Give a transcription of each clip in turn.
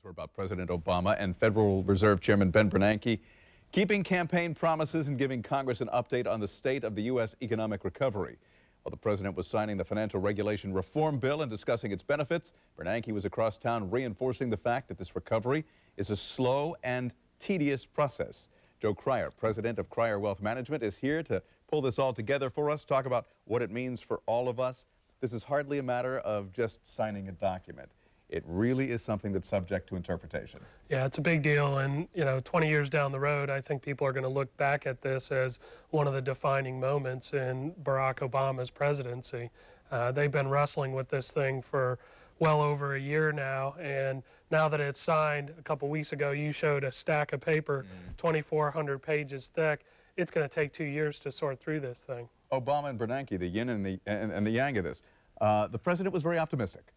Over about President Obama and Federal Reserve Chairman Ben Bernanke keeping campaign promises and giving Congress an update on the state of the U.S. economic recovery. While the president was signing the financial regulation reform bill and discussing its benefits, Bernanke was across town reinforcing the fact that this recovery is a slow and tedious process. Joe Krier, president of Krier Wealth Management, is here to pull this all together for us, talk about what it means for all of us. This is hardly a matter of just signing a document. It really is something that's subject to interpretation. Yeah, it's a big deal, and 20 years down the road, I think people are going to look back at this as one of the defining moments in Barack Obama's presidency. They've been wrestling with this thing for well over a year now, and now that it's signed, a couple weeks ago you showed a stack of paper, 2,400 pages thick. It's going to take 2 years to sort through this thing. Obama and Bernanke, the yin and the yang of this. The president was very optimistic.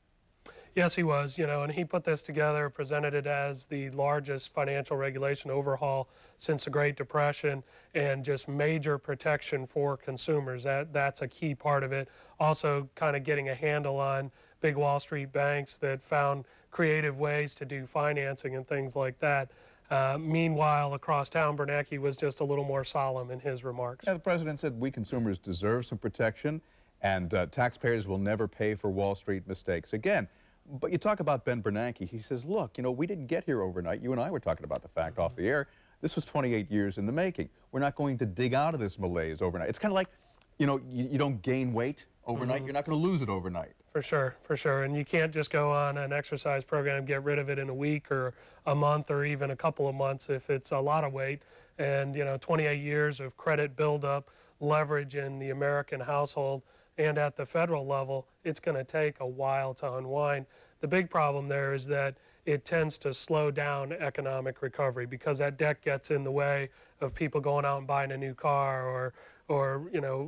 Yes, he was, and he put this together, presented it as the largest financial regulation overhaul since the Great Depression, and just major protection for consumers. That's a key part of it. Also kind of getting a handle on big Wall Street banks that found creative ways to do financing and things like that. Meanwhile, across town, Bernanke was just a little more solemn in his remarks. Yeah, the president said we consumers deserve some protection, and taxpayers will never pay for Wall Street mistakes again. But you talk about Ben Bernanke, he says, look, we didn't get here overnight. You and I were talking about the fact off the air. This was 28 years in the making. We're not going to dig out of this malaise overnight. It's kind of like, you don't gain weight overnight. You're not going to lose it overnight. For sure, for sure. And you can't just go on an exercise program and get rid of it in a week or a month or even a couple of months if it's a lot of weight. And, 28 years of credit buildup, leverage in the American household, and at the federal level, it's going to take a while to unwind. The big problem there is that it tends to slow down economic recovery because that debt gets in the way of people going out and buying a new car or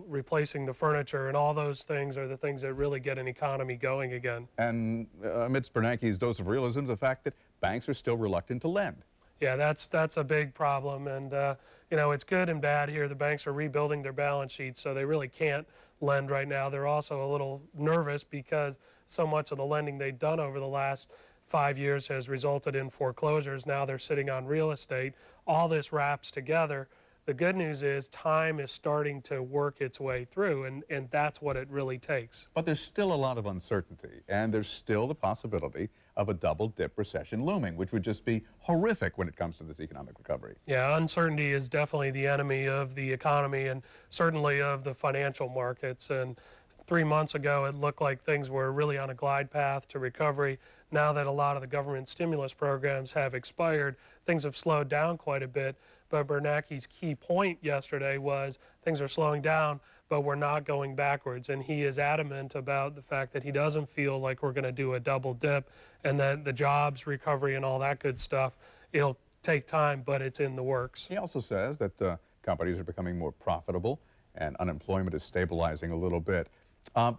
replacing the furniture, and all those things are the things that really get an economy going again. And amidst Bernanke's dose of realism, the fact that banks are still reluctant to lend. Yeah, that's a big problem, and it's good and bad here. The banks are rebuilding their balance sheets, so they really can't lend right now. They're also a little nervous because so much of the lending they've done over the last 5 years has resulted in foreclosures. Now they're sitting on real estate. All this wraps together. The good news is time is starting to work its way through, and that's what it really takes. But there's still a lot of uncertainty, and there's still the possibility of a double-dip recession looming, which would just be horrific when it comes to this economic recovery. Yeah, uncertainty is definitely the enemy of the economy and certainly of the financial markets. And 3 months ago, it looked like things were really on a glide path to recovery. Now that a lot of the government stimulus programs have expired, things have slowed down quite a bit. But Bernanke's key point yesterday was things are slowing down, but we're not going backwards. And he is adamant about the fact that he doesn't feel like we're going to do a double dip, and that the jobs recovery and all that good stuff, it'll take time, but it's in the works. He also says that companies are becoming more profitable and unemployment is stabilizing a little bit.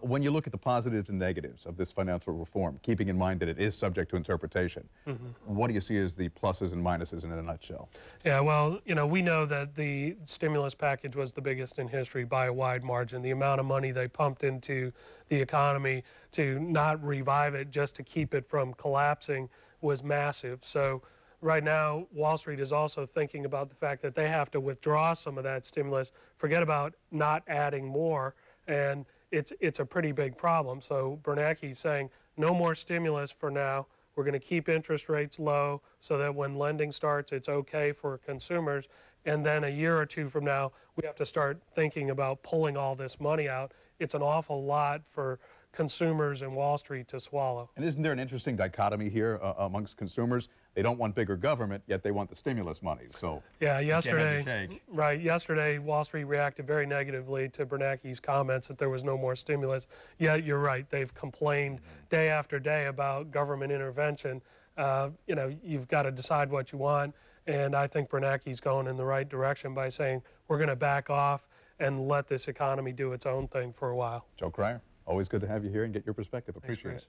When you look at the positives and negatives of this financial reform, keeping in mind that it is subject to interpretation, what do you see as the pluses and minuses in a nutshell? Yeah, well, we know that the stimulus package was the biggest in history by a wide margin. The amount of money they pumped into the economy to not revive it, just to keep it from collapsing, was massive. So right now, Wall Street is also thinking about the fact that they have to withdraw some of that stimulus, forget about not adding more, and it's a pretty big problem. So Bernanke's saying no more stimulus for now. We're going to keep interest rates low so that when lending starts, it's okay for consumers. And then a year or two from now, we have to start thinking about pulling all this money out. It's an awful lot for consumers and Wall Street to swallow. And isn't there an interesting dichotomy here amongst consumers? They don't want bigger government, yet they want the stimulus money. So yeah, yesterday Wall Street reacted very negatively to Bernanke's comments that there was no more stimulus. Yet you're right, they've complained day after day about government intervention. You've got to decide what you want, and I think Bernanke's going in the right direction by saying we're going to back off and let this economy do its own thing for a while. Joe Krier, always good to have you here and get your perspective. Appreciate it.